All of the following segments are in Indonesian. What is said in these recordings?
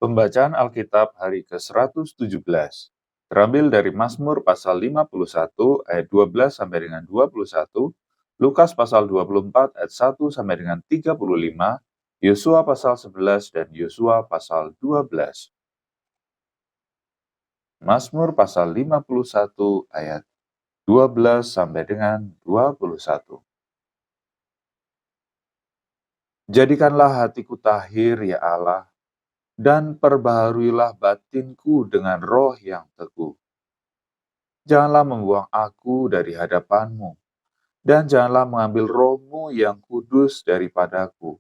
Pembacaan Alkitab hari ke-117 terambil dari Mazmur pasal 51 ayat 12 sampai dengan 21, Lukas pasal 24 ayat 1 sampai dengan 35, Yosua pasal 11 dan Yosua pasal 12. Mazmur pasal 51 ayat 12 sampai dengan 21. Jadikanlah hatiku tahir, ya Allah, dan perbaharuilah batinku dengan roh yang teguh. Janganlah membuang aku dari hadapan-Mu, dan janganlah mengambil roh-Mu yang kudus daripadaku.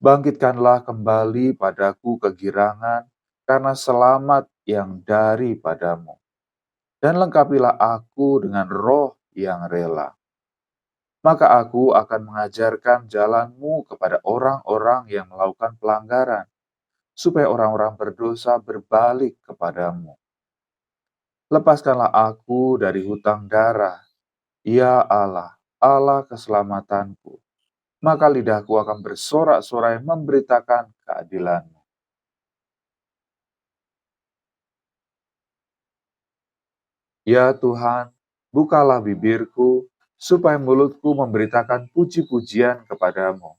Bangkitkanlah kembali padaku kegirangan karena selamat yang daripadamu, dan lengkapilah aku dengan roh yang rela. Maka aku akan mengajarkan jalan-Mu kepada orang-orang yang melakukan pelanggaran, supaya orang-orang berdosa berbalik kepadamu. Lepaskanlah aku dari hutang darah, ya Allah, Allah keselamatanku. Maka lidahku akan bersorak-sorai memberitakan keadilan-Mu. Ya Tuhan, bukalah bibirku, supaya mulutku memberitakan puji-pujian kepadamu.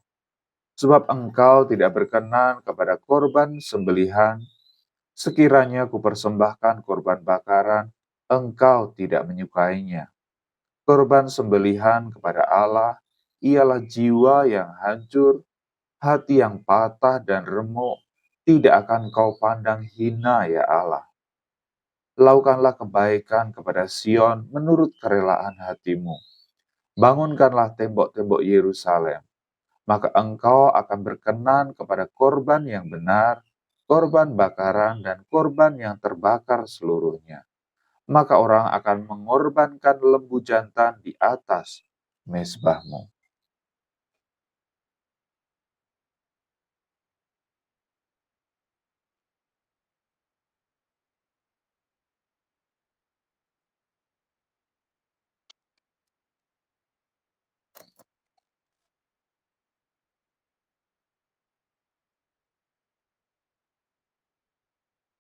Sebab Engkau tidak berkenan kepada korban sembelihan, sekiranya kupersembahkan korban bakaran, Engkau tidak menyukainya. Korban sembelihan kepada Allah ialah jiwa yang hancur, hati yang patah dan remuk, tidak akan Kau pandang hina, ya Allah. Lakukanlah kebaikan kepada Sion menurut kerelaan hatimu. Bangunkanlah tembok-tembok Yerusalem. Maka Engkau akan berkenan kepada korban yang benar, korban bakaran, dan korban yang terbakar seluruhnya. Maka orang akan mengorbankan lembu jantan di atas mezbahmu.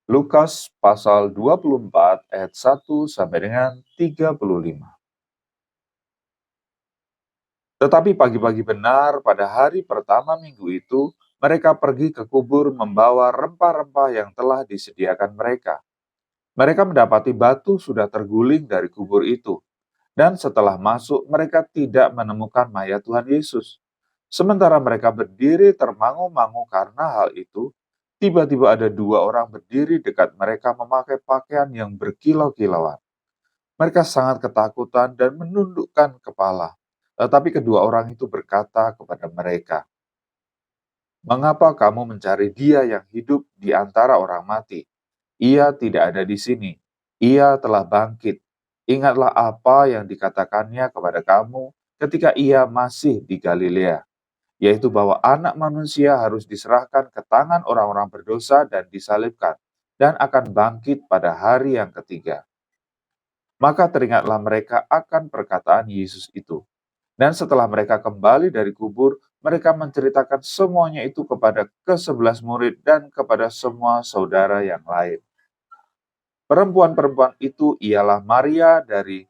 Lukas pasal 24 ayat 1 sampai dengan 35. Tetapi pagi-pagi benar pada hari pertama minggu itu, mereka pergi ke kubur membawa rempah-rempah yang telah disediakan mereka. Mereka mendapati batu sudah terguling dari kubur itu, dan setelah masuk mereka tidak menemukan mayat Tuhan Yesus. Sementara mereka berdiri termangu-mangu karena hal itu, tiba-tiba ada dua orang berdiri dekat mereka memakai pakaian yang berkilau-kilauan. Mereka sangat ketakutan dan menundukkan kepala. Tetapi kedua orang itu berkata kepada mereka, "Mengapa kamu mencari Dia yang hidup di antara orang mati? Ia tidak ada di sini. Ia telah bangkit. Ingatlah apa yang dikatakannya kepada kamu ketika ia masih di Galilea, yaitu bahwa Anak Manusia harus diserahkan ke tangan orang-orang berdosa dan disalibkan, dan akan bangkit pada hari yang ketiga." Maka teringatlah mereka akan perkataan Yesus itu. Dan setelah mereka kembali dari kubur, mereka menceritakan semuanya itu kepada ke-11 murid dan kepada semua saudara yang lain. Perempuan-perempuan itu ialah Maria dari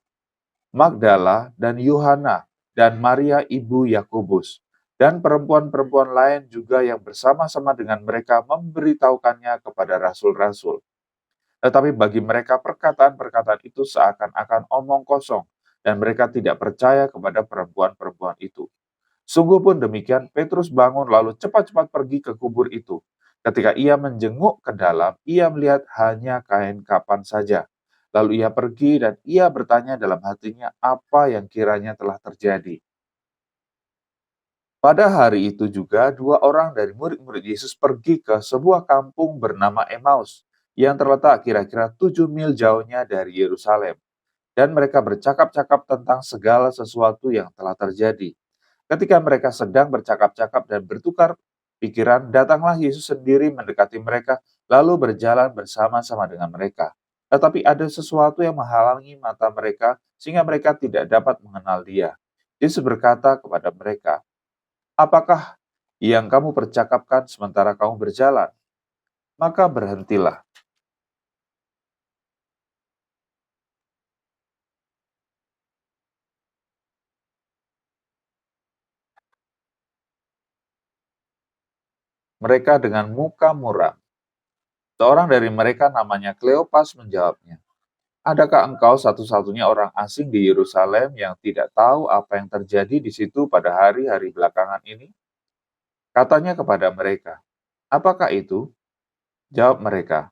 Magdala dan Yohana dan Maria ibu Yakobus. Dan perempuan-perempuan lain juga yang bersama-sama dengan mereka memberitahukannya kepada rasul-rasul. Tetapi bagi mereka perkataan-perkataan itu seakan-akan omong kosong, dan mereka tidak percaya kepada perempuan-perempuan itu. Sungguh pun demikian, Petrus bangun lalu cepat-cepat pergi ke kubur itu. Ketika ia menjenguk ke dalam, ia melihat hanya kain kapan saja. Lalu ia pergi dan ia bertanya dalam hatinya apa yang kiranya telah terjadi. Pada hari itu juga, dua orang dari murid-murid Yesus pergi ke sebuah kampung bernama Emmaus, yang terletak kira-kira 7 mil jauhnya dari Yerusalem. Dan mereka bercakap-cakap tentang segala sesuatu yang telah terjadi. Ketika mereka sedang bercakap-cakap dan bertukar pikiran, datanglah Yesus sendiri mendekati mereka, lalu berjalan bersama-sama dengan mereka. Tetapi ada sesuatu yang menghalangi mata mereka, sehingga mereka tidak dapat mengenal Dia. Yesus berkata kepada mereka, "Apakah yang kamu percakapkan sementara kamu berjalan?" maka berhentilah. Mereka dengan muka muram. Seorang dari mereka namanya Kleopas menjawabnya, "Adakah engkau satu-satunya orang asing di Yerusalem yang tidak tahu apa yang terjadi di situ pada hari-hari belakangan ini?" Katanya kepada mereka, "Apakah itu?" Jawab mereka,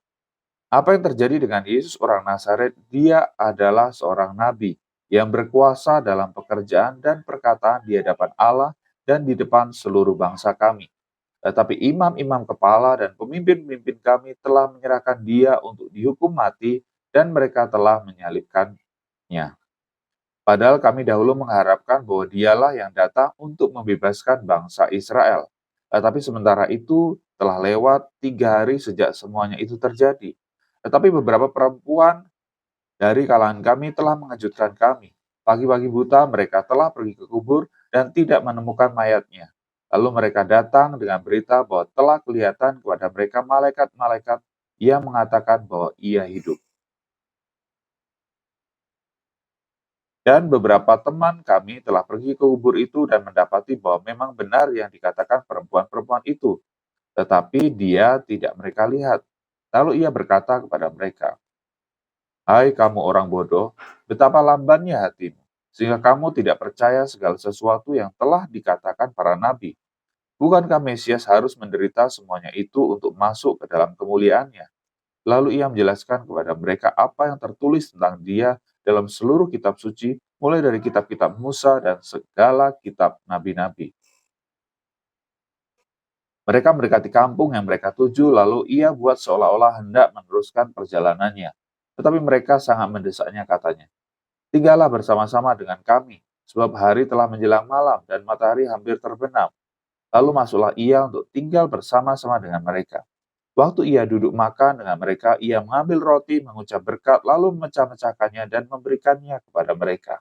"Apa yang terjadi dengan Yesus orang Nazaret? Dia adalah seorang nabi yang berkuasa dalam pekerjaan dan perkataan di hadapan Allah dan di depan seluruh bangsa kami. Tetapi imam-imam kepala dan pemimpin-pemimpin kami telah menyerahkan dia untuk dihukum mati dan mereka telah menyalibkannya. Padahal kami dahulu mengharapkan bahwa dialah yang datang untuk membebaskan bangsa Israel. Tetapi sementara itu telah lewat 3 hari sejak semuanya itu terjadi. Tetapi beberapa perempuan dari kalangan kami telah mengejutkan kami. Pagi-pagi buta mereka telah pergi ke kubur dan tidak menemukan mayatnya. Lalu mereka datang dengan berita bahwa telah kelihatan kepada mereka malaikat-malaikat yang mengatakan bahwa ia hidup. Dan beberapa teman kami telah pergi ke kubur itu dan mendapati bahwa memang benar yang dikatakan perempuan-perempuan itu, tetapi dia tidak mereka lihat. Lalu ia berkata kepada mereka, "Hai kamu orang bodoh, betapa lambannya hatimu, sehingga kamu tidak percaya segala sesuatu yang telah dikatakan para nabi. Bukankah Mesias harus menderita semuanya itu untuk masuk ke dalam kemuliaannya?" Lalu ia menjelaskan kepada mereka apa yang tertulis tentang dia dalam seluruh kitab suci, mulai dari kitab-kitab Musa dan segala kitab nabi-nabi. Mereka mendekati kampung yang mereka tuju, lalu ia buat seolah-olah hendak meneruskan perjalanannya. Tetapi mereka sangat mendesaknya, katanya, "Tinggallah bersama-sama dengan kami, sebab hari telah menjelang malam dan matahari hampir terbenam." Lalu masuklah ia untuk tinggal bersama-sama dengan mereka. Waktu ia duduk makan dengan mereka, ia mengambil roti, mengucap berkat, lalu memecah-mecahkannya dan memberikannya kepada mereka.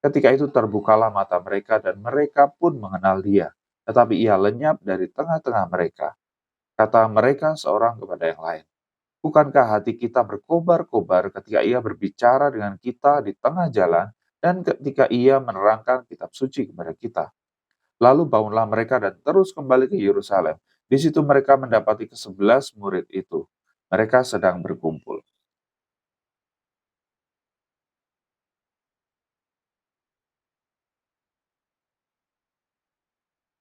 Ketika itu terbukalah mata mereka dan mereka pun mengenal dia. Tetapi ia lenyap dari tengah-tengah mereka. Kata mereka seorang kepada yang lain, "Bukankah hati kita berkobar-kobar ketika ia berbicara dengan kita di tengah jalan dan ketika ia menerangkan kitab suci kepada kita?" Lalu bangunlah mereka dan terus kembali ke Yerusalem. Di situ mereka mendapati ke-11 murid itu. Mereka sedang berkumpul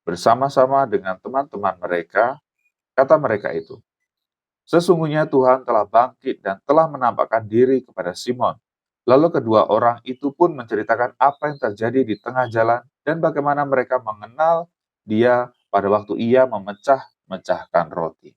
bersama-sama dengan teman-teman mereka. Kata mereka itu, "Sesungguhnya Tuhan telah bangkit dan telah menampakkan diri kepada Simon." Lalu kedua orang itu pun menceritakan apa yang terjadi di tengah jalan dan bagaimana mereka mengenal dia pada waktu ia memecah-mecahkan roti.